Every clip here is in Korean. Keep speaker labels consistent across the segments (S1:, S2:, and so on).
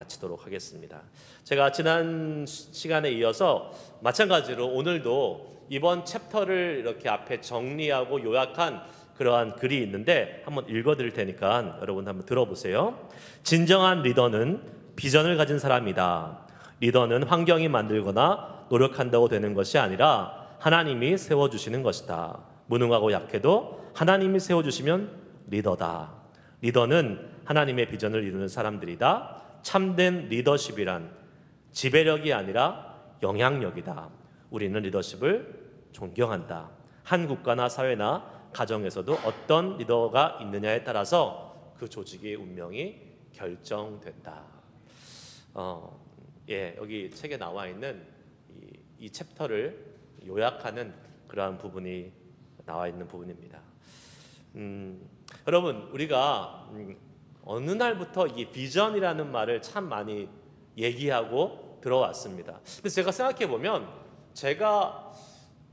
S1: 마치도록 하겠습니다. 제가 지난 시간에 이어서 마찬가지로 오늘도 이번 챕터를 이렇게 앞에 정리하고 요약한 그러한 글이 있는데 한번 읽어드릴 테니까 여러분 한번 들어보세요. 진정한 리더는 비전을 가진 사람이다. 리더는 환경이 만들거나 노력한다고 되는 것이 아니라 하나님이 세워주시는 것이다. 무능하고 약해도 하나님이 세워주시면 리더다. 리더는 하나님의 비전을 이루는 사람들이다. 참된 리더십이란 지배력이 아니라 영향력이다. 우리는 리더십을 존경한다. 한 국가나 사회나 가정에서도 어떤 리더가 있느냐에 따라서 그 조직의 운명이 결정된다. 여기 책에 나와 있는 이 챕터를 요약하는 그러한 부분이 나와 있는 부분입니다. 여러분, 우리가 어느 날부터 이 비전이라는 말을 참 많이 얘기하고 들어왔습니다. 근데 제가 생각해 보면 제가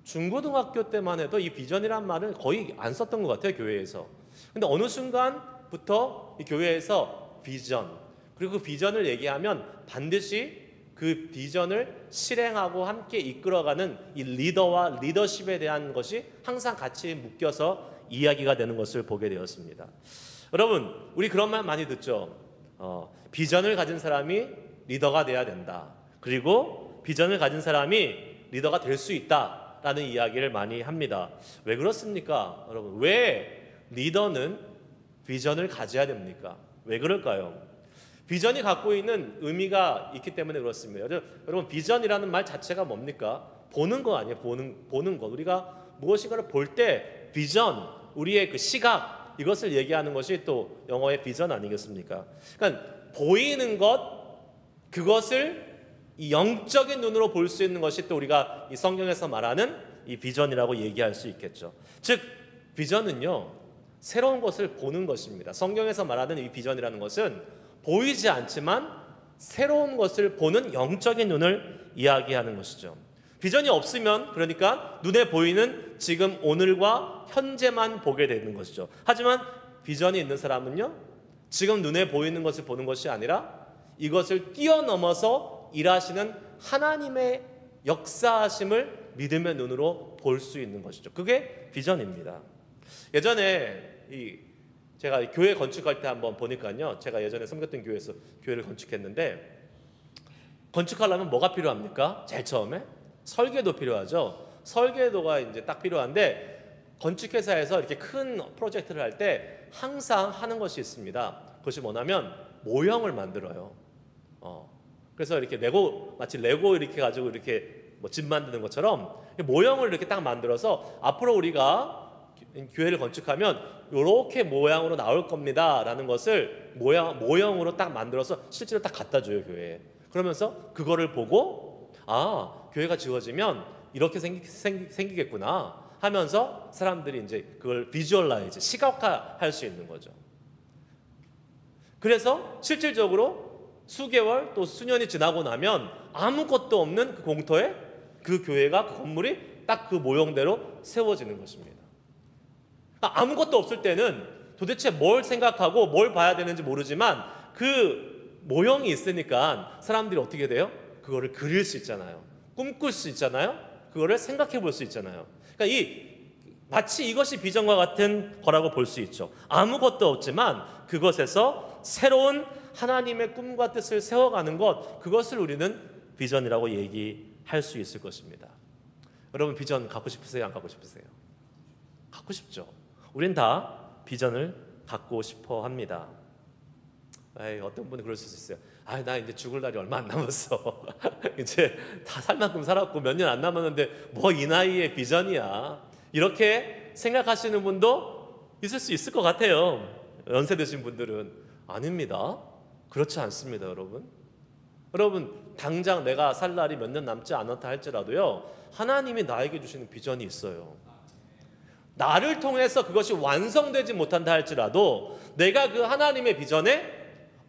S1: 중고등학교 때만 해도 이 비전이라는 말을 거의 안 썼던 것 같아요, 교회에서. 근데 어느 순간부터 이 교회에서 비전, 그리고 그 비전을 얘기하면 반드시 그 비전을 실행하고 함께 이끌어가는 이 리더와 리더십에 대한 것이 항상 같이 묶여서 이야기가 되는 것을 보게 되었습니다. 여러분, 우리 그런 말 많이 듣죠. 비전을 가진 사람이 리더가 돼야 된다. 그리고 비전을 가진 사람이 리더가 될 수 있다라는 이야기를 많이 합니다. 왜 그렇습니까? 여러분, 왜 리더는 비전을 가져야 됩니까? 왜 그럴까요? 비전이 갖고 있는 의미가 있기 때문에 그렇습니다. 여러분, 비전이라는 말 자체가 뭡니까? 보는 거 아니에요? 보는 것. 우리가 무엇인가를 볼 때 비전, 우리의 그 시각, 이것을 얘기하는 것이 또 영어의 비전 아니겠습니까? 그러니까 보이는 것, 그것을 이 영적인 눈으로 볼 수 있는 것이 또 우리가 이 성경에서 말하는 이 비전이라고 얘기할 수 있겠죠. 즉, 비전은요, 새로운 것을 보는 것입니다. 성경에서 말하는 이 비전이라는 것은 보이지 않지만 새로운 것을 보는 영적인 눈을 이야기하는 것이죠. 비전이 없으면, 그러니까 눈에 보이는 지금 오늘과 현재만 보게 되는 것이죠. 하지만 비전이 있는 사람은요, 지금 눈에 보이는 것을 보는 것이 아니라 이것을 뛰어넘어서 일하시는 하나님의 역사하심을 믿음의 눈으로 볼 수 있는 것이죠. 그게 비전입니다. 예전에 제가 교회 건축할 때 한번 보니까요, 제가 예전에 섬겼던 교회에서 교회를 건축했는데, 건축하려면 뭐가 필요합니까? 제일 처음에 설계도 필요하죠. 설계도가 이제 딱 필요한데, 건축회사에서 이렇게 큰 프로젝트를 할 때 항상 하는 것이 있습니다. 그것이 뭐냐면 모형을 만들어요. 그래서 이렇게 마치 레고 이렇게 가지고 이렇게 뭐 집 만드는 것처럼 모형을 이렇게 딱 만들어서 앞으로 우리가 교회를 건축하면 이렇게 모양으로 나올 겁니다라는 것을 모형으로 딱 만들어서 실제로 딱 갖다 줘요, 교회에. 그러면서 그거를 보고 교회가 지어지면 이렇게 생기겠구나 하면서 사람들이 이제 그걸 비주얼라이즈, 시각화할 수 있는 거죠. 그래서 실질적으로 수개월 또 수년이 지나고 나면 아무것도 없는 그 공터에 그 교회가, 그 건물이 딱 그 모형대로 세워지는 것입니다. 아무것도 없을 때는 도대체 뭘 생각하고 뭘 봐야 되는지 모르지만 그 모형이 있으니까 사람들이 어떻게 돼요? 그거를 그릴 수 있잖아요. 꿈꿀 수 있잖아요. 그거를 생각해 볼 수 있잖아요. 그러니까 마치 이것이 비전과 같은 거라고 볼 수 있죠. 아무것도 없지만 그것에서 새로운 하나님의 꿈과 뜻을 세워가는 것, 그것을 우리는 비전이라고 얘기할 수 있을 것입니다. 여러분, 비전 갖고 싶으세요? 안 갖고 싶으세요? 갖고 싶죠. 우린 다 비전을 갖고 싶어 합니다. 어떤 분이 그럴 수 있어요. 나 이제 죽을 날이 얼마 안 남았어. 이제 다 살 만큼 살았고 몇 년 안 남았는데 뭐 이 나이에 비전이야. 이렇게 생각하시는 분도 있을 수 있을 것 같아요. 연세 드신 분들은. 아닙니다. 그렇지 않습니다, 여러분. 여러분, 당장 내가 살 날이 몇 년 남지 않았다 할지라도요, 하나님이 나에게 주시는 비전이 있어요. 나를 통해서 그것이 완성되지 못한다 할지라도 내가 그 하나님의 비전에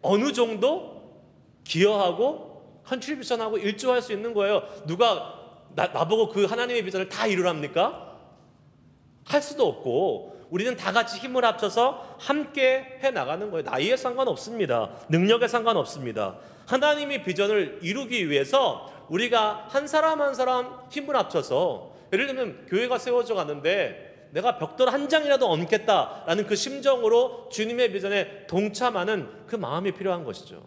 S1: 어느 정도 기여하고 컨트리뷰션하고 일조할 수 있는 거예요. 누가 나보고 그 하나님의 비전을 다 이루랍니까? 할 수도 없고, 우리는 다 같이 힘을 합쳐서 함께 해나가는 거예요. 나이에 상관없습니다. 능력에 상관없습니다. 하나님의 비전을 이루기 위해서 우리가 한 사람 한 사람 힘을 합쳐서, 예를 들면 교회가 세워져 가는데 내가 벽돌 한 장이라도 얹겠다라는 그 심정으로 주님의 비전에 동참하는 그 마음이 필요한 것이죠.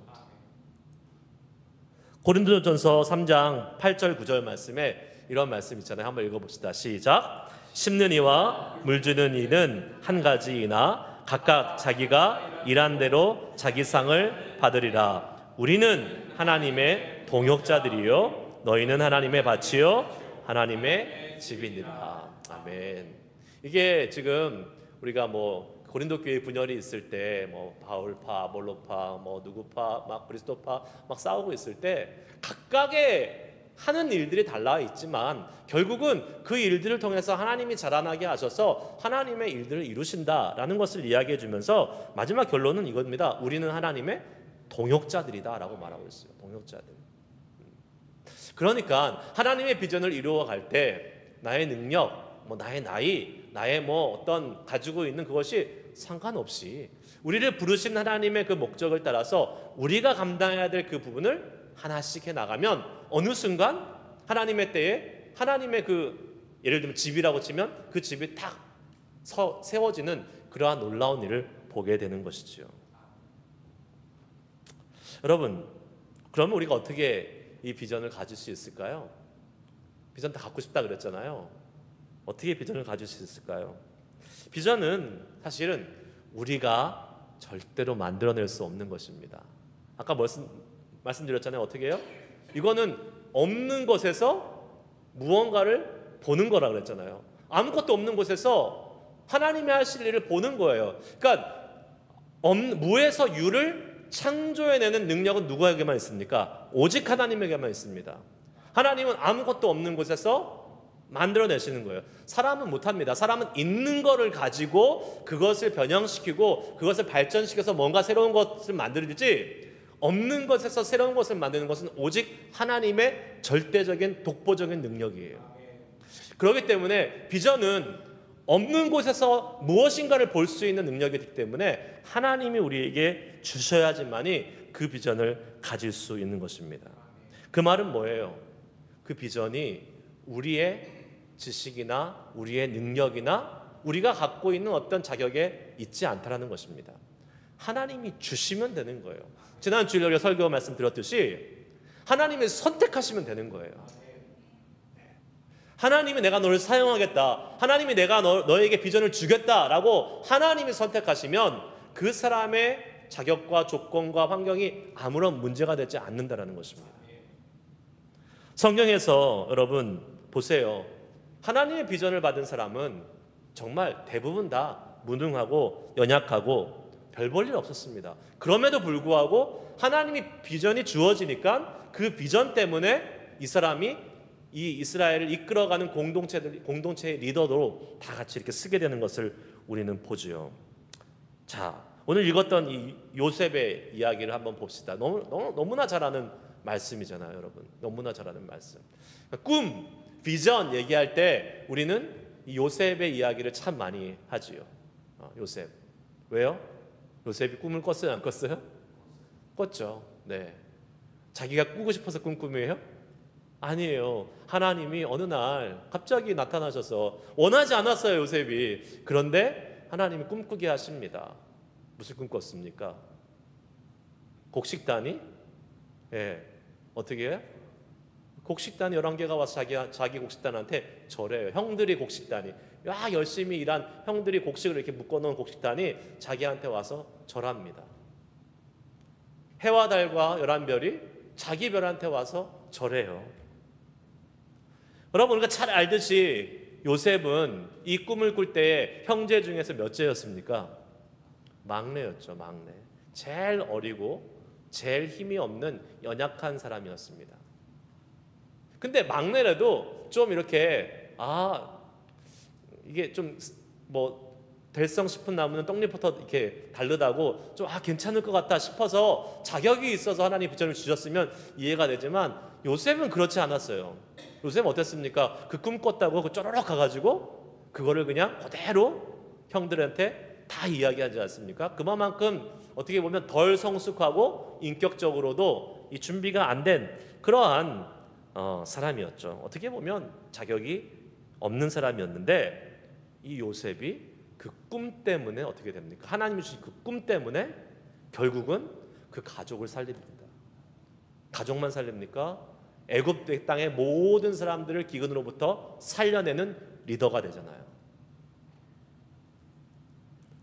S1: 고린도전서 3장 8절 9절 말씀에 이런 말씀 있잖아요. 한번 읽어봅시다. 시작. 심는 이와 물주는 이는 한 가지이나 각각 자기가 일한 대로 자기 상을 받으리라. 우리는 하나님의 동역자들이요 너희는 하나님의 밭이요 하나님의 집이니라. 아멘. 이게 지금 우리가 뭐 고린도 교회 분열이 있을 때 뭐 바울파, 아볼로파, 뭐 누구파, 막 그리스도파 막 싸우고 있을 때 각각의 하는 일들이 달라 있지만 결국은 그 일들을 통해서 하나님이 자라나게 하셔서 하나님의 일들을 이루신다라는 것을 이야기해 주면서 마지막 결론은 이겁니다. 우리는 하나님의 동역자들이다라고 말하고 있어요. 동역자들. 그러니까 하나님의 비전을 이루어 갈 때 나의 능력, 뭐 나의 나이, 나의 뭐 어떤 가지고 있는 그것이 상관없이 우리를 부르신 하나님의 그 목적을 따라서 우리가 감당해야 될 그 부분을 하나씩 해 나가면 어느 순간 하나님의 때에 하나님의 그 예를 들면 집이라고 치면 그 집이 딱 세워지는 그러한 놀라운 일을 보게 되는 것이죠. 여러분, 그러면 우리가 어떻게 이 비전을 가질 수 있을까요? 비전 다 갖고 싶다 그랬잖아요. 어떻게 비전을 가질 수 있을까요? 비전은 사실은 우리가 절대로 만들어낼 수 없는 것입니다. 아까 말씀드렸잖아요. 어떻게 해요? 이거는 없는 곳에서 무언가를 보는 거라 그랬잖아요. 아무것도 없는 곳에서 하나님이 하실 일을 보는 거예요. 그러니까 무에서 유를 창조해내는 능력은 누구에게만 있습니까? 오직 하나님에게만 있습니다. 하나님은 아무것도 없는 곳에서 만들어내시는 거예요. 사람은 못합니다. 사람은 있는 거를 가지고 그것을 변형시키고 그것을 발전시켜서 뭔가 새로운 것을 만들지, 없는 것에서 새로운 것을 만드는 것은 오직 하나님의 절대적인 독보적인 능력이에요. 그렇기 때문에 비전은 없는 곳에서 무엇인가를 볼 수 있는 능력이기 때문에 하나님이 우리에게 주셔야지만이 그 비전을 가질 수 있는 것입니다. 그 말은 뭐예요? 그 비전이 우리의 지식이나 우리의 능력이나 우리가 갖고 있는 어떤 자격에 있지 않다라는 것입니다. 하나님이 주시면 되는 거예요. 지난 주일에 우리가 설교 말씀드렸듯이 하나님이 선택하시면 되는 거예요. 하나님이 내가 너를 사용하겠다, 하나님이 내가 너에게 비전을 주겠다라고 하나님이 선택하시면 그 사람의 자격과 조건과 환경이 아무런 문제가 되지 않는다라는 것입니다. 성경에서 여러분 보세요. 하나님의 비전을 받은 사람은 정말 대부분 다 무능하고 연약하고 별 볼 일 없었습니다. 그럼에도 불구하고 하나님이 비전이 주어지니까 그 비전 때문에 이 사람이 이 이스라엘을 이끌어가는 공동체의 리더로 다 같이 이렇게 쓰게 되는 것을 우리는 보지요. 자, 오늘 읽었던 이 요셉의 이야기를 한번 봅시다. 너무나 잘 아는 말씀이잖아요, 여러분. 너무나 잘 아는 말씀. 꿈, 비전 얘기할 때 우리는 이 요셉의 이야기를 참 많이 하지요. 요셉. 왜요? 요셉이 꿈을 꿨어요, 안 꿨어요? 꿨죠. 네. 자기가 꾸고 싶어서 꾼 꿈이에요? 아니에요. 하나님이 어느 날 갑자기 나타나셔서, 원하지 않았어요, 요셉이. 그런데 하나님이 꿈꾸게 하십니다. 무슨 꿈 꿨습니까? 곡식단이? 예. 어떻게 해요? 곡식단이 11개가 와서 자기 곡식단한테 절해요. 형들이 곡식단이, 열심히 일한 형들이 곡식을 이렇게 묶어놓은 곡식단이 자기한테 와서 절합니다. 해와 달과 11별이 자기 별한테 와서 절해요. 여러분, 우리가 잘 알듯이 요셉은 이 꿈을 꿀 때에 형제 중에서 몇째였습니까? 막내였죠. 막내. 제일 어리고 제일 힘이 없는 연약한 사람이었습니다. 근데 막내라도 좀 이렇게 이게 좀 뭐 될성 싶은 나무는 떡잎부터 이렇게 다르다고 좀 괜찮을 것 같다 싶어서 자격이 있어서 하나님 비전을 주셨으면 이해가 되지만 요셉은 그렇지 않았어요. 요셉은 어땠습니까? 그 꿈 꿨다고 그 쪼르륵 가가지고 그거를 그냥 그대로 형들한테 다 이야기하지 않습니까? 그만큼 어떻게 보면 덜 성숙하고 인격적으로도 이 준비가 안 된 그러한 사람이었죠. 어떻게 보면 자격이 없는 사람이었는데 이 요셉이 그 꿈 때문에 어떻게 됩니까? 하나님이 주신 그 꿈 때문에 결국은 그 가족을 살립니다. 가족만 살립니까? 애굽 땅의 모든 사람들을 기근으로부터 살려내는 리더가 되잖아요.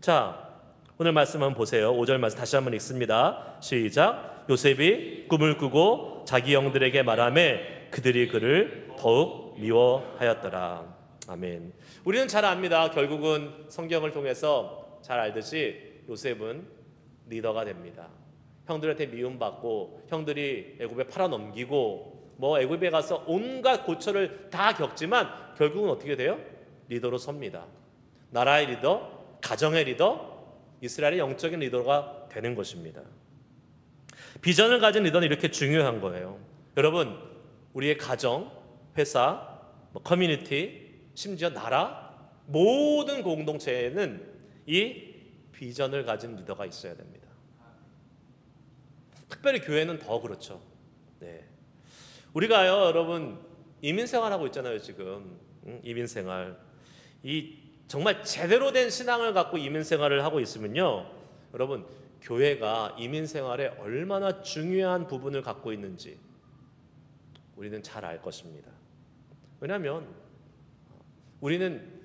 S1: 자, 오늘 말씀 한번 보세요. 5절 말씀 다시 한번 읽습니다. 시작. 요셉이 꿈을 꾸고 자기 형들에게 말하매 그들이 그를 더욱 미워하였더라. 아멘. 우리는 잘 압니다. 결국은 성경을 통해서 잘 알듯이 요셉은 리더가 됩니다. 형들한테 미움받고 형들이 애굽에 팔아넘기고 뭐 애굽에 가서 온갖 고초를 다 겪지만 결국은 어떻게 돼요? 리더로 섭니다. 나라의 리더, 가정의 리더, 이스라엘의 영적인 리더가 되는 것입니다. 비전을 가진 리더는 이렇게 중요한 거예요. 여러분, 우리의 가정, 회사, 커뮤니티, 심지어 나라, 모든 공동체에는 이 비전을 가진 리더가 있어야 됩니다. 특별히 교회는 더 그렇죠. 네. 우리가요, 여러분, 이민생활하고 있잖아요, 지금. 이민생활. 이 정말 제대로 된 신앙을 갖고 이민생활을 하고 있으면요, 여러분, 교회가 이민생활에 얼마나 중요한 부분을 갖고 있는지 우리는 잘 알 것입니다. 왜냐하면 우리는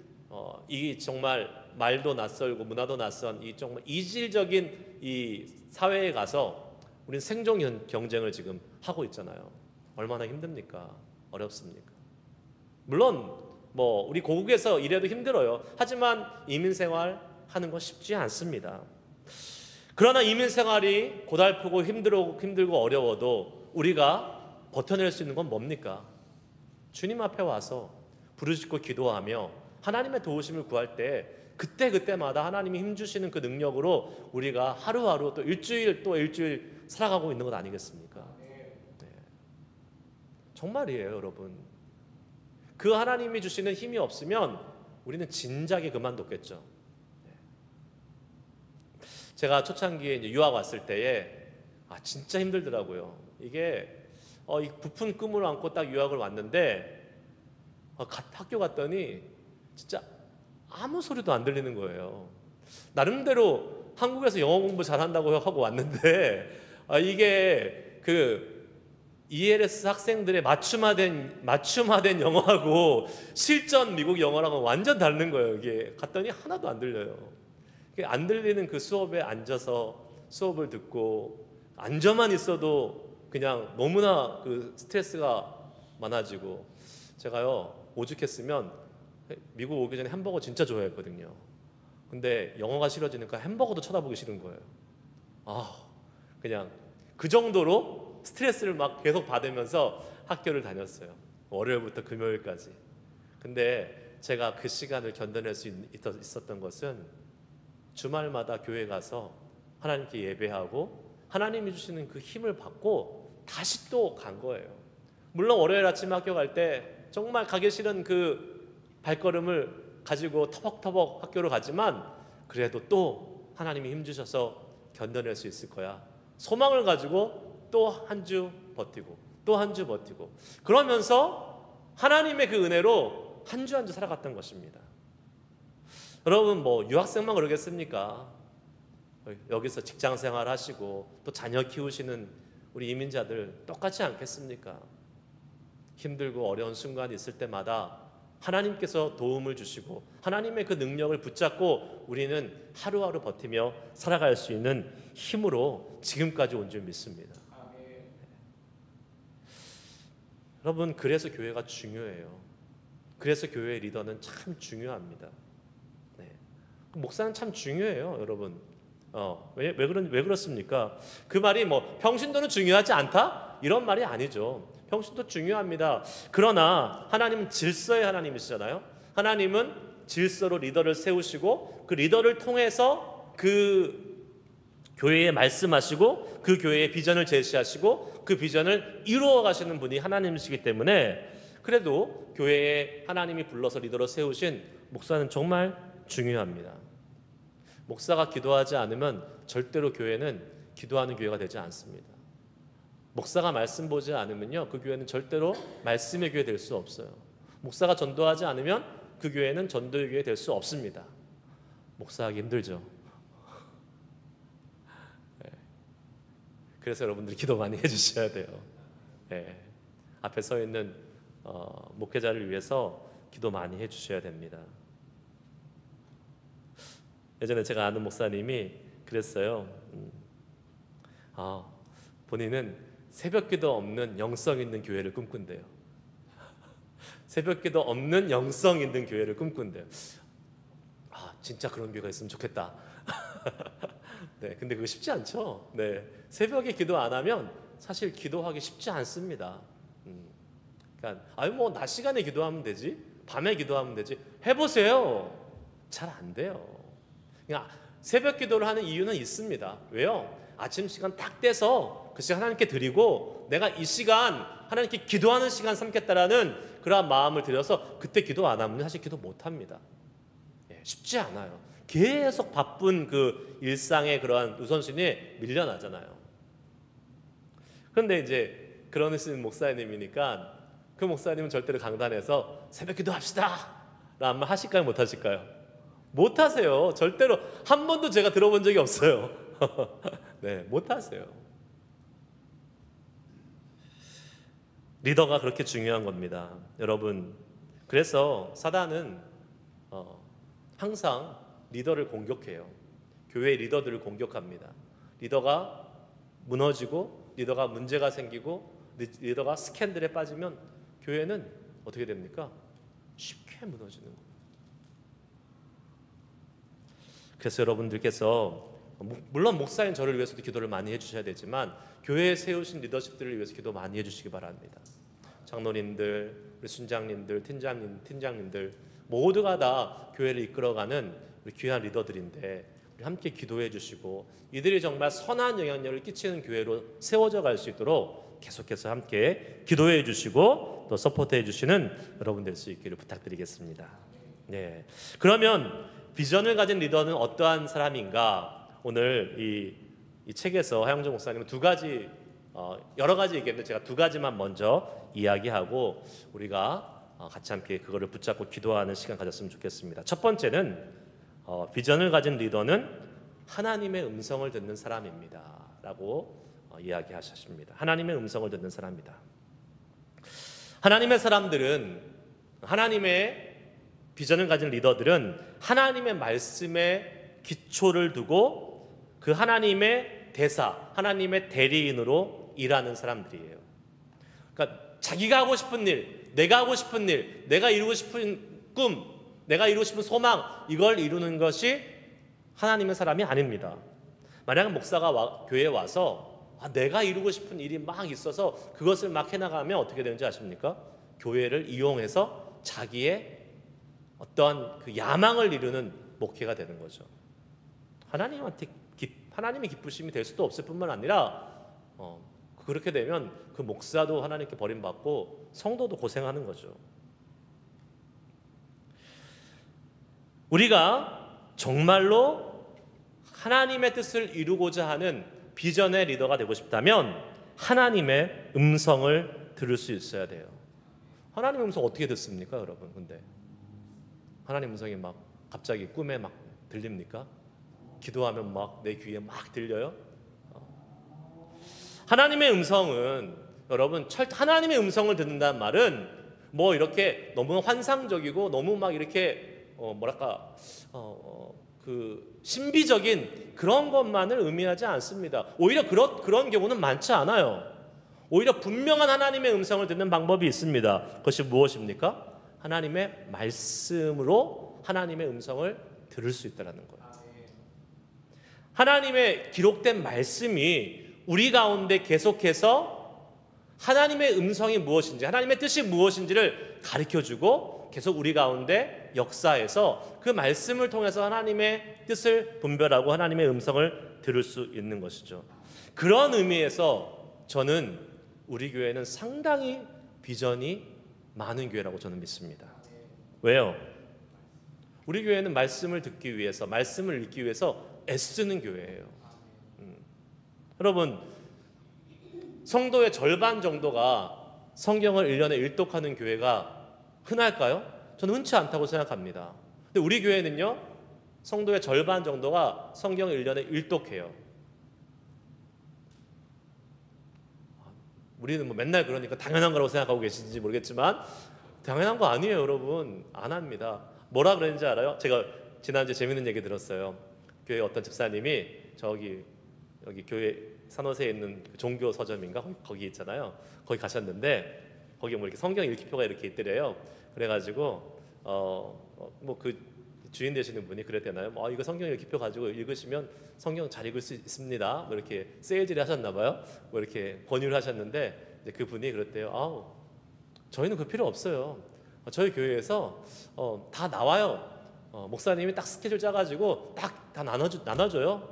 S1: 이 정말 말도 낯설고 문화도 낯선 이 정말 이질적인 이 사회에 가서 우리는 생존 경쟁을 지금 하고 있잖아요. 얼마나 힘듭니까? 어렵습니까? 물론 뭐 우리 고국에서 일해도 힘들어요. 하지만 이민생활 하는 건 쉽지 않습니다. 그러나 이민생활이 고달프고 힘들고 어려워도 우리가 버텨낼 수 있는 건 뭡니까? 주님 앞에 와서 부르짖고 기도하며 하나님의 도우심을 구할 때 그때마다 하나님이 힘주시는 그 능력으로 우리가 하루하루 또 일주일 살아가고 있는 것 아니겠습니까? 네. 정말이에요, 여러분. 그 하나님이 주시는 힘이 없으면 우리는 진작에 그만뒀겠죠. 제가 초창기에 이제 유학 왔을 때에 진짜 힘들더라고요. 이게 이 부푼 꿈을 안고 딱 유학을 왔는데 학교 갔더니 진짜 아무 소리도 안 들리는 거예요. 나름대로 한국에서 영어 공부 잘한다고 하고 왔는데 이게 그 ELS 학생들의 맞춤화된 영어하고 실전 미국 영어랑은 완전 다른 거예요. 이게 갔더니 하나도 안 들려요. 안 들리는 그 수업에 앉아서 수업을 듣고 앉아만 있어도 그냥 너무나 그 스트레스가 많아지고, 제가요 오죽했으면 미국 오기 전에 햄버거 진짜 좋아했거든요. 근데 영어가 싫어지니까 햄버거도 쳐다보기 싫은 거예요. 그냥 그 정도로 스트레스를 막 계속 받으면서 학교를 다녔어요. 월요일부터 금요일까지. 근데 제가 그 시간을 견뎌낼 수 있었던 것은 주말마다 교회 가서 하나님께 예배하고 하나님이 주시는 그 힘을 받고 다시 또 간 거예요. 물론 월요일 아침 학교 갈 때 정말 가기 싫은 그 발걸음을 가지고 터벅터벅 학교로 가지만 그래도 또 하나님이 힘주셔서 견뎌낼 수 있을 거야. 소망을 가지고 또 한 주 버티고 또 한 주 버티고 그러면서 하나님의 그 은혜로 한 주 한 주 살아갔던 것입니다. 여러분 뭐 유학생만 그러겠습니까? 여기서 직장생활 하시고 또 자녀 키우시는 우리 이민자들 똑같지 않겠습니까? 힘들고 어려운 순간이 있을 때마다 하나님께서 도움을 주시고 하나님의 그 능력을 붙잡고 우리는 하루하루 버티며 살아갈 수 있는 힘으로 지금까지 온 줄 믿습니다. 여러분 그래서 교회가 중요해요. 그래서 교회의 리더는 참 중요합니다. 목사는 참 중요해요, 여러분. 왜 그렇습니까? 그 말이 뭐 평신도는 중요하지 않다? 이런 말이 아니죠. 평신도 중요합니다. 그러나 하나님은 질서의 하나님이시잖아요. 하나님은 질서로 리더를 세우시고 그 리더를 통해서 그 교회에 말씀하시고 그 교회의 비전을 제시하시고 그 비전을 이루어 가시는 분이 하나님이시기 때문에 그래도 교회에 하나님이 불러서 리더로 세우신 목사는 정말 중요합니다. 목사가 기도하지 않으면 절대로 교회는 기도하는 교회가 되지 않습니다. 목사가 말씀 보지 않으면요, 그 교회는 절대로 말씀의 교회 될 수 없어요. 목사가 전도하지 않으면 그 교회는 전도의 교회 될 수 없습니다. 목사하기 힘들죠. 네. 그래서 여러분들이 기도 많이 해주셔야 돼요. 네. 앞에 서 있는 목회자를 위해서 기도 많이 해주셔야 됩니다. 예전에 제가 아는 목사님이 그랬어요. 본인은 새벽기도 없는 영성 있는 교회를 꿈꾼대요. 새벽기도 없는 영성 있는 교회를 꿈꾼대요. 진짜 그런 교회가 있으면 좋겠다. 네, 근데 그거 쉽지 않죠. 네, 새벽에 기도 안 하면 사실 기도하기 쉽지 않습니다. 그러니까 낮 시간에 기도하면 되지, 밤에 기도하면 되지. 해보세요. 잘 안 돼요. 그러니까 새벽 기도를 하는 이유는 있습니다. 왜요? 아침 시간 딱 떼서 그 시간 하나님께 드리고 내가 이 시간 하나님께 기도하는 시간 삼겠다라는 그러한 마음을 들여서 그때 기도 안 하면 사실 기도 못 합니다. 쉽지 않아요. 계속 바쁜 그 일상의 그러한 우선순위에 밀려나잖아요. 그런데 이제 그런 목사님이니까 그 목사님은 절대로 강단에서 새벽 기도합시다 라는 말 하실까요? 못 하실까요? 못 하세요. 절대로 한 번도 제가 들어본 적이 없어요. 네, 못 하세요. 리더가 그렇게 중요한 겁니다. 여러분, 그래서 사단은 항상 리더를 공격해요. 교회 리더들을 공격합니다. 리더가 무너지고 리더가 문제가 생기고 리더가 스캔들에 빠지면 교회는 어떻게 됩니까? 쉽게 무너지는 거예요. 그래서 여러분들께서 물론 목사인 저를 위해서도 기도를 많이 해주셔야 되지만 교회에 세우신 리더십들을 위해서 기도 많이 해주시기 바랍니다. 장로님들, 우리 순장님들, 팀장님들 모두가 다 교회를 이끌어가는 우리 귀한 리더들인데 우리 함께 기도해 주시고 이들이 정말 선한 영향력을 끼치는 교회로 세워져 갈 수 있도록 계속해서 함께 기도해 주시고 또 서포트해 주시는 여러분 될 수 있기를 부탁드리겠습니다. 네, 그러면 비전을 가진 리더는 어떠한 사람인가? 오늘 이 책에서 하영정 목사님은 두 가지 여러 가지 얘기했는데 제가 두 가지만 먼저 이야기하고 우리가 같이 함께 그거를 붙잡고 기도하는 시간 가졌으면 좋겠습니다. 첫 번째는 비전을 가진 리더는 하나님의 음성을 듣는 사람입니다 라고 이야기하셨습니다. 하나님의 음성을 듣는 사람이다. 하나님의 사람들은 하나님의 비전을 가진 리더들은 하나님의 말씀에 기초를 두고 그 하나님의 대사, 하나님의 대리인으로 일하는 사람들이에요. 그러니까 자기가 하고 싶은 일, 내가 하고 싶은 일, 내가 이루고 싶은 꿈, 내가 이루고 싶은 소망, 이걸 이루는 것이 하나님의 사람이 아닙니다. 만약 목사가 교회에 와서 내가 이루고 싶은 일이 막 있어서 그것을 막 해나가면 어떻게 되는지 아십니까? 교회를 이용해서 자기의 어떠한 그 야망을 이루는 목회가 되는 거죠. 하나님의 기쁘심이 될 수도 없을 뿐만 아니라 그렇게 되면 그 목사도 하나님께 버림받고 성도도 고생하는 거죠. 우리가 정말로 하나님의 뜻을 이루고자 하는 비전의 리더가 되고 싶다면 하나님의 음성을 들을 수 있어야 돼요. 하나님의 음성 어떻게 듣습니까, 여러분? 근데 하나님 음성이 막 갑자기 꿈에 막 들립니까? 기도하면 막 내 귀에 막 들려요? 하나님의 음성은 여러분 하나님의 음성을 듣는다는 말은 뭐 이렇게 너무 환상적이고 너무 막 이렇게 그 신비적인 그런 것만을 의미하지 않습니다. 오히려 그런 경우는 많지 않아요. 오히려 분명한 하나님의 음성을 듣는 방법이 있습니다. 그것이 무엇입니까? 하나님의 말씀으로 하나님의 음성을 들을 수 있다는 거예요. 하나님의 기록된 말씀이 우리 가운데 계속해서 하나님의 음성이 무엇인지, 하나님의 뜻이 무엇인지를 가르쳐주고 계속 우리 가운데 역사에서 그 말씀을 통해서 하나님의 뜻을 분별하고 하나님의 음성을 들을 수 있는 것이죠. 그런 의미에서 저는 우리 교회는 상당히 비전이 많은 교회라고 저는 믿습니다. 왜요? 우리 교회는 말씀을 듣기 위해서, 말씀을 읽기 위해서 애쓰는 교회예요. 여러분, 성도의 절반 정도가 성경을 1년에 일독하는 교회가 흔할까요? 저는 흔치 않다고 생각합니다. 근데 우리 교회는요, 성도의 절반 정도가 성경을 1년에 일독해요. 우리는 뭐 맨날 그러니까 당연한 거라고 생각하고 계신지 모르겠지만 당연한 거 아니에요, 여러분. 안 합니다. 뭐라 그랬는지 알아요? 제가 지난주에 재밌는 얘기 들었어요. 교회 어떤 집사님이 여기 교회 산호세에 있는 종교 서점인가 거기 있잖아요. 거기 가셨는데 거기 뭐 이렇게 성경 읽기표가 이렇게 있더래요. 그래가지고 뭐 그 주인 되시는 분이 그랬대나요? 이거 성경 읽기표 가지고 읽으시면 성경 잘 읽을 수 있습니다. 뭐 이렇게 세일즈를 하셨나 봐요. 뭐 이렇게 권유를 하셨는데 이제 그 분이 그랬대요. 저희는 그 필요 없어요. 저희 교회에서 다 나와요. 목사님이 딱 스케줄 짜가지고 딱 다 나눠줘요.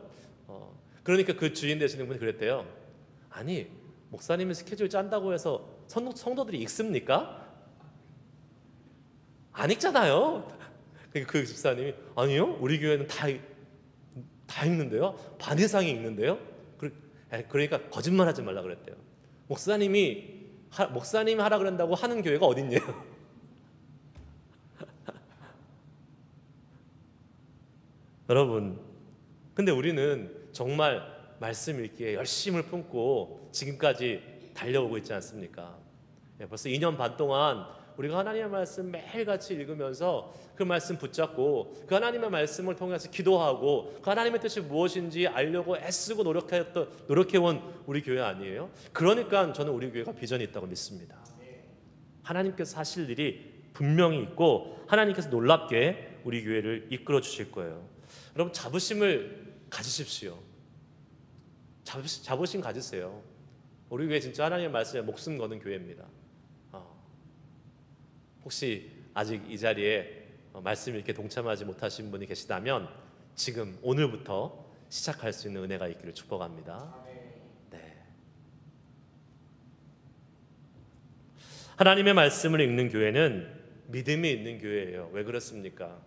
S1: 그러니까 그 주인 되시는 분이 그랬대요. 아니, 목사님이 스케줄 짠다고 해서 성도들이 읽습니까? 안 읽잖아요. 그 집사님이 아니요, 우리 교회는 다 읽는데요. 반 이상이 읽는데요. 그러니까 거짓말하지 말라 그랬대요. 목사님이 하라 그런다고 하는 교회가 어딨냐요. 여러분, 근데 우리는 정말 말씀 읽기에 열심을 품고 지금까지 달려오고 있지 않습니까? 벌써 2년 반 동안 우리가 하나님의 말씀 매일같이 읽으면서 그 말씀 붙잡고 그 하나님의 말씀을 통해서 기도하고 그 하나님의 뜻이 무엇인지 알려고 애쓰고 노력해온 우리 교회 아니에요? 그러니까 저는 우리 교회가 비전이 있다고 믿습니다. 하나님께서 하실 일이 분명히 있고 하나님께서 놀랍게 우리 교회를 이끌어 주실 거예요. 여러분, 자부심을 가지십시오. 자부심 가지세요. 우리 교회 진짜 하나님의 말씀에 목숨 거는 교회입니다. 혹시 아직 이 자리에 말씀 읽게 동참하지 못하신 분이 계시다면 지금 오늘부터 시작할 수 있는 은혜가 있기를 축복합니다. 네. 하나님의 말씀을 읽는 교회는 믿음이 있는 교회예요. 왜 그렇습니까?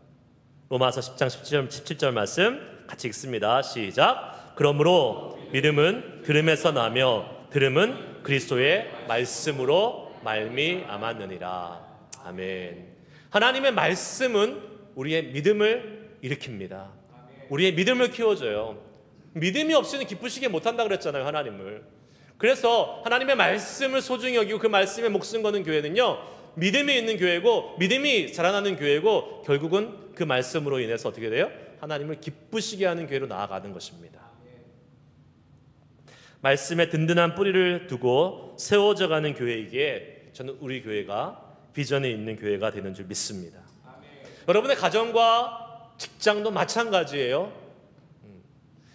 S1: 로마서 10장 17절 말씀 같이 읽습니다. 시작. 그러므로 믿음은 들음에서 나며 들음은 그리스도의 말씀으로 말미암았느니라. 아멘. 하나님의 말씀은 우리의 믿음을 일으킵니다. 우리의 믿음을 키워줘요. 믿음이 없이는 기쁘시게 못한다 그랬잖아요, 하나님을. 그래서 하나님의 말씀을 소중히 여기고 그 말씀에 목숨 거는 교회는요, 믿음이 있는 교회고 믿음이 자라나는 교회고 결국은 그 말씀으로 인해서 어떻게 돼요? 하나님을 기쁘시게 하는 교회로 나아가는 것입니다. 말씀에 든든한 뿌리를 두고 세워져가는 교회이기에 저는 우리 교회가 비전에 있는 교회가 되는 줄 믿습니다. 여러분의 가정과 직장도 마찬가지예요.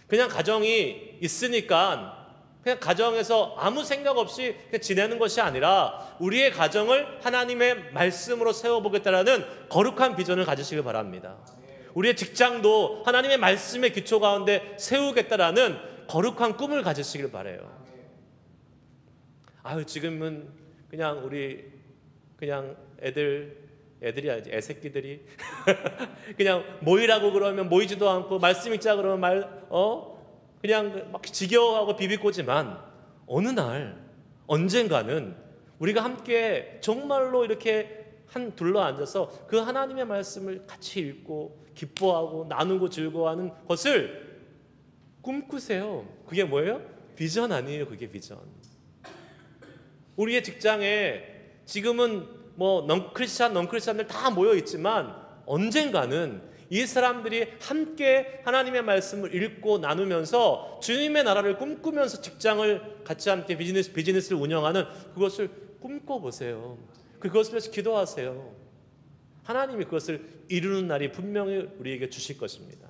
S1: 그냥 가정이 있으니까 그냥 가정에서 아무 생각 없이 그냥 지내는 것이 아니라 우리의 가정을 하나님의 말씀으로 세워보겠다라는 거룩한 비전을 가지시길 바랍니다. 우리의 직장도 하나님의 말씀의 기초 가운데 세우겠다라는 거룩한 꿈을 가지시길 바라요. 지금은 그냥 그냥 애들이 아니지, 애새끼들이 그냥 모이라고 그러면 모이지도 않고 말씀 읽자 그러면 그냥 막 지겨워하고 비비꼬지만 어느 날 언젠가는 우리가 함께 정말로 이렇게 둘러 앉아서 그 하나님의 말씀을 같이 읽고 기뻐하고 나누고 즐거워하는 것을 꿈꾸세요. 그게 뭐예요? 비전 아니에요. 그게 비전. 우리의 직장에 지금은 뭐 넌크리스찬들 다 모여 있지만 언젠가는 이 사람들이 함께 하나님의 말씀을 읽고 나누면서 주님의 나라를 꿈꾸면서 직장을 같이 함께 비즈니스를 운영하는 그것을 꿈꿔보세요. 그것을 위해서 기도하세요. 하나님이 그것을 이루는 날이 분명히 우리에게 주실 것입니다.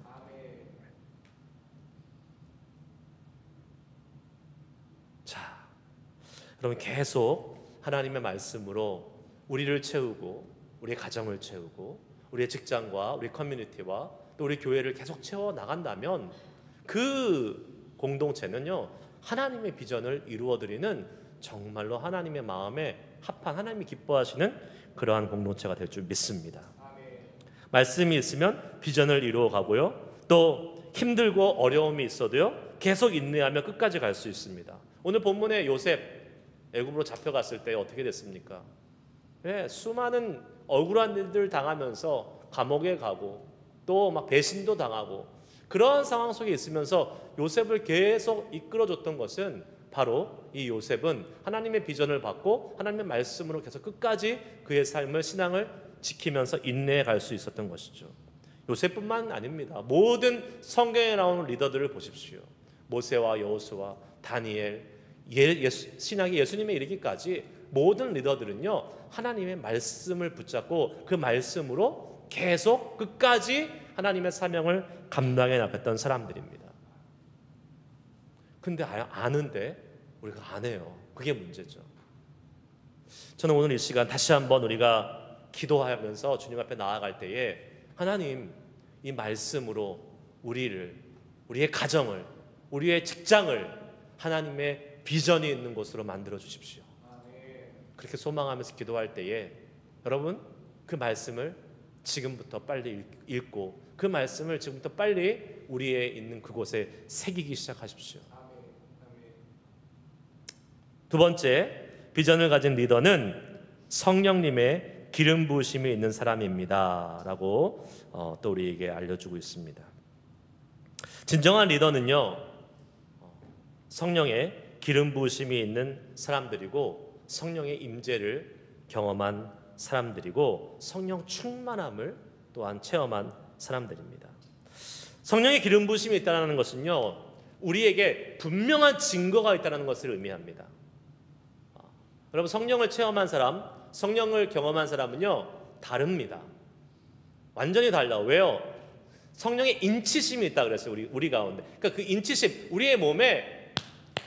S1: 자, 그럼 계속 하나님의 말씀으로 우리를 채우고 우리의 가정을 채우고 우리의 직장과 우리 커뮤니티와 또 우리 교회를 계속 채워 나간다면 그 공동체는요, 하나님의 비전을 이루어드리는 정말로 하나님의 마음에 합한 하나님이 기뻐하시는 그러한 공동체가 될 줄 믿습니다. 말씀이 있으면 비전을 이루어 가고요. 또 힘들고 어려움이 있어도요, 계속 인내하며 끝까지 갈 수 있습니다. 오늘 본문에 요셉 애굽으로 잡혀갔을 때 어떻게 됐습니까? 네, 수많은 억울한 일들 당하면서 감옥에 가고 또 막 배신도 당하고 그런 상황 속에 있으면서 요셉을 계속 이끌어줬던 것은 바로 이 요셉은 하나님의 비전을 받고 하나님의 말씀으로 계속 끝까지 그의 삶을, 신앙을 지키면서 인내해 갈 수 있었던 것이죠. 요셉뿐만 아닙니다. 모든 성경에 나오는 리더들을 보십시오. 모세와 여호수아, 다니엘, 신약의 예수님에 이르기까지 모든 리더들은요, 하나님의 말씀을 붙잡고 그 말씀으로 계속 끝까지 하나님의 사명을 감당해 나갔던 사람들입니다. 근데 아는데 우리가 안 해요. 그게 문제죠. 저는 오늘 이 시간 다시 한번 우리가 기도하면서 주님 앞에 나아갈 때에 하나님, 이 말씀으로 우리의 가정을, 우리의 직장을 하나님의 비전이 있는 곳으로 만들어 주십시오. 그렇게 소망하면서 기도할 때에 여러분, 그 말씀을 지금부터 빨리 읽고 그 말씀을 지금부터 빨리 우리의 있는 그곳에 새기기 시작하십시오. 두 번째, 비전을 가진 리더는 성령님의 기름 부으심이 있는 사람입니다 라고 또 우리에게 알려주고 있습니다. 진정한 리더는요, 성령의 기름 부으심이 있는 사람들이고 성령의 임재를 경험한 사람들이고 성령 충만함을 또한 체험한 사람들입니다. 성령의 기름 부으심이 있다는 것은요, 우리에게 분명한 증거가 있다는 것을 의미합니다. 여러분, 성령을 체험한 사람, 성령을 경험한 사람은요, 다릅니다. 완전히 달라요. 왜요? 성령의 인치심이 있다 그랬어요. 우리 가운데. 그러니까 그 인치심, 우리의 몸에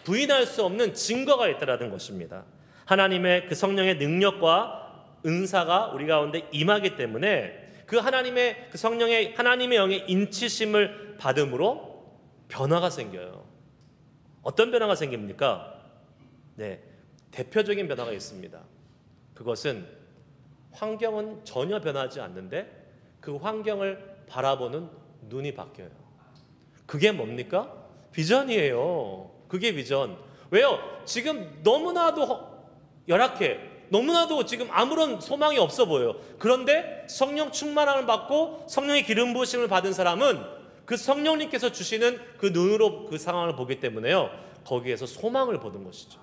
S1: 부인할 수 없는 증거가 있다라는 것입니다. 하나님의 그 성령의 능력과 은사가 우리 가운데 임하기 때문에 그 하나님의 그 성령의 하나님의 영의 인치심을 받음으로 변화가 생겨요. 어떤 변화가 생깁니까? 네, 대표적인 변화가 있습니다. 그것은 환경은 전혀 변하지 않는데 그 환경을 바라보는 눈이 바뀌어요. 그게 뭡니까? 비전이에요. 그게 비전. 왜요? 지금 너무나도 열악해. 너무나도 지금 아무런 소망이 없어 보여요. 그런데 성령 충만함을 받고 성령의 기름 부으심을 받은 사람은 그 성령님께서 주시는 그 눈으로 그 상황을 보기 때문에요, 거기에서 소망을 보는 것이죠.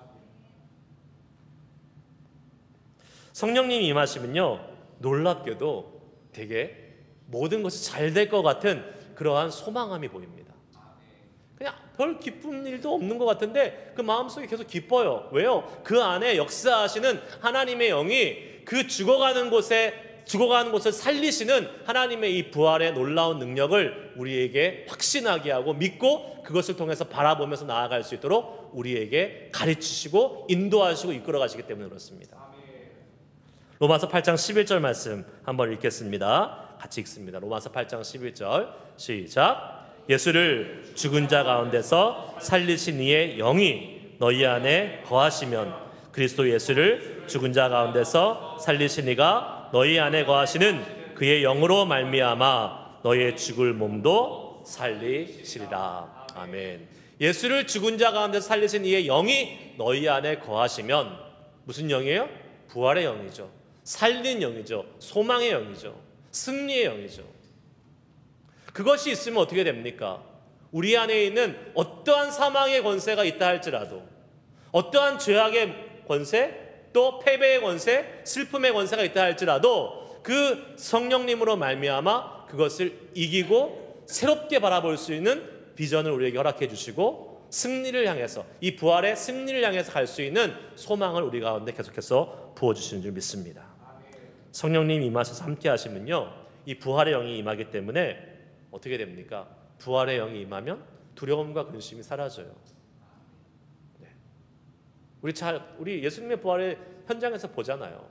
S1: 성령님이 임하시면요, 놀랍게도 되게 모든 것이 잘 될 것 같은 그러한 소망함이 보입니다. 그냥 별 기쁜 일도 없는 것 같은데 그 마음속에 계속 기뻐요. 왜요? 그 안에 역사하시는 하나님의 영이 그 죽어가는 곳을 살리시는 하나님의 이 부활의 놀라운 능력을 우리에게 확신하게 하고 믿고 그것을 통해서 바라보면서 나아갈 수 있도록 우리에게 가르치시고 인도하시고 이끌어 가시기 때문에 그렇습니다. 로마서 8장 11절 말씀 한번 읽겠습니다. 같이 읽습니다. 로마서 8장 11절 시작. 예수를 죽은 자 가운데서 살리신 이의 영이 너희 안에 거하시면 그리스도 예수를 죽은 자 가운데서 살리신 이가 너희 안에 거하시는 그의 영으로 말미암아 너희의 죽을 몸도 살리시리라. 아멘. 예수를 죽은 자 가운데서 살리신 이의 영이 너희 안에 거하시면 무슨 영이에요? 부활의 영이죠. 살린 영이죠. 소망의 영이죠. 승리의 영이죠. 그것이 있으면 어떻게 됩니까? 우리 안에 있는 어떠한 사망의 권세가 있다 할지라도, 어떠한 죄악의 권세, 또 패배의 권세, 슬픔의 권세가 있다 할지라도 그 성령님으로 말미암아 그것을 이기고 새롭게 바라볼 수 있는 비전을 우리에게 허락해 주시고 승리를 향해서, 이 부활의 승리를 향해서 갈 수 있는 소망을 우리 가운데 계속해서 부어주시는 줄 믿습니다. 성령님 임하셔서 함께 하시면요, 이 부활의 영이 임하기 때문에 어떻게 됩니까? 부활의 영이 임하면 두려움과 근심이 사라져요. 네. 우리 예수님의 부활의 현장에서 보잖아요.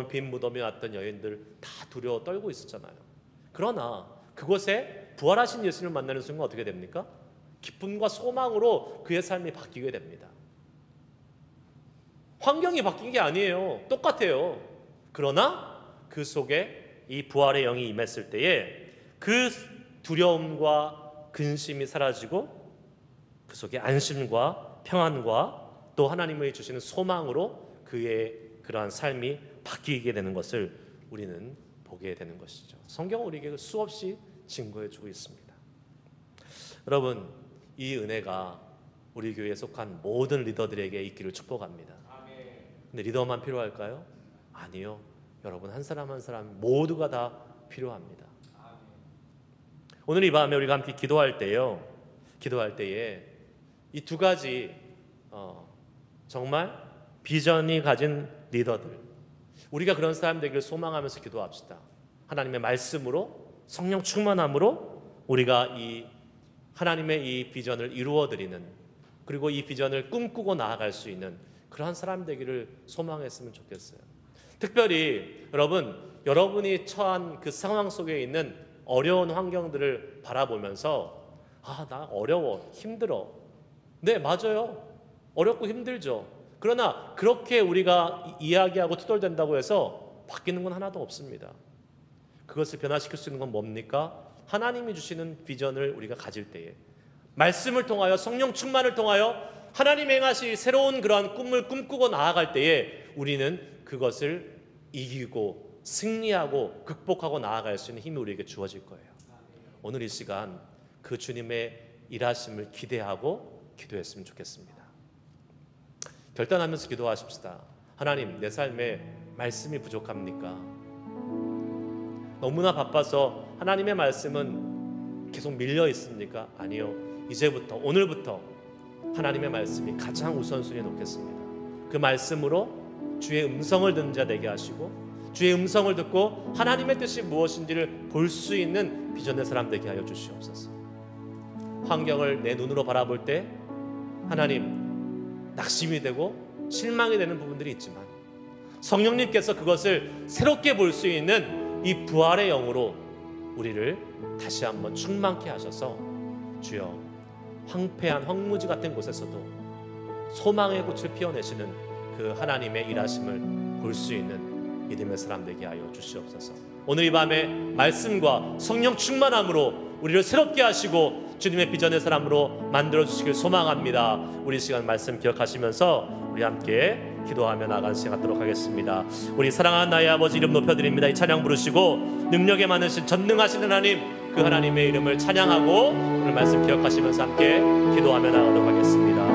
S1: 빈 무덤에 왔던 여인들 다 두려워 떨고 있었잖아요. 그러나 그곳에 부활하신 예수님을 만나는 순간 어떻게 됩니까? 기쁨과 소망으로 그의 삶이 바뀌게 됩니다. 환경이 바뀐 게 아니에요. 똑같아요. 그러나 그 속에 이 부활의 영이 임했을 때에 그 두려움과 근심이 사라지고 그 속에 안심과 평안과 또 하나님의 주시는 소망으로 그의 그러한 삶이 바뀌게 되는 것을 우리는 보게 되는 것이죠. 성경은 우리에게 수없이 증거해 주고 있습니다. 여러분, 이 은혜가 우리 교회에 속한 모든 리더들에게 있기를 축복합니다. 근데 리더만 필요할까요? 아니요. 여러분 한 사람 한 사람 모두가 다 필요합니다. 오늘 이 밤에 우리가 함께 기도할 때에 이 두 가지 정말 비전이 가진 리더들, 우리가 그런 사람 되기를 소망하면서 기도합시다. 하나님의 말씀으로, 성령 충만함으로 우리가 이 하나님의 이 비전을 이루어드리는, 그리고 이 비전을 꿈꾸고 나아갈 수 있는 그러한 사람 되기를 소망했으면 좋겠어요. 특별히 여러분이 처한 그 상황 속에 있는 어려운 환경들을 바라보면서 나 어려워, 힘들어. 네, 맞아요. 어렵고 힘들죠. 그러나 그렇게 우리가 이야기하고 투덜댄다고 해서 바뀌는 건 하나도 없습니다. 그것을 변화시킬 수 있는 건 뭡니까? 하나님이 주시는 비전을 우리가 가질 때에 말씀을 통하여, 성령 충만을 통하여 하나님 행하실 새로운 그러한 꿈을 꿈꾸고 나아갈 때에 우리는 그것을 이기고 승리하고 극복하고 나아갈 수 있는 힘이 우리에게 주어질 거예요. 오늘 이 시간 그 주님의 일하심을 기대하고 기도했으면 좋겠습니다. 결단하면서 기도하십시다. 하나님, 내 삶에 말씀이 부족합니까? 너무나 바빠서 하나님의 말씀은 계속 밀려 있습니까? 아니요. 이제부터, 오늘부터 하나님의 말씀이 가장 우선순위에 놓겠습니다. 그 말씀으로 주의 음성을 듣는 자 되게 하시고, 주의 음성을 듣고 하나님의 뜻이 무엇인지를 볼 수 있는 비전의 사람 되게 하여 주시옵소서. 환경을 내 눈으로 바라볼 때 하나님, 낙심이 되고 실망이 되는 부분들이 있지만 성령님께서 그것을 새롭게 볼 수 있는 이 부활의 영으로 우리를 다시 한번 충만케 하셔서 주여, 황폐한 황무지 같은 곳에서도 소망의 꽃을 피워내시는 그 하나님의 일하심을 볼 수 있는 믿음의 사람 되게 하여 주시옵소서. 오늘 이 밤에 말씀과 성령 충만함으로 우리를 새롭게 하시고 주님의 비전의 사람으로 만들어주시길 소망합니다. 우리 시간 말씀 기억하시면서 우리 함께 기도하며 나아가는 시간 갖도록 하겠습니다. 우리 사랑하는 나의 아버지 이름 높여드립니다. 이 찬양 부르시고 능력에 많으신 전능하신 하나님, 그 하나님의 이름을 찬양하고 오늘 말씀 기억하시면서 함께 기도하며 나아가도록 하겠습니다.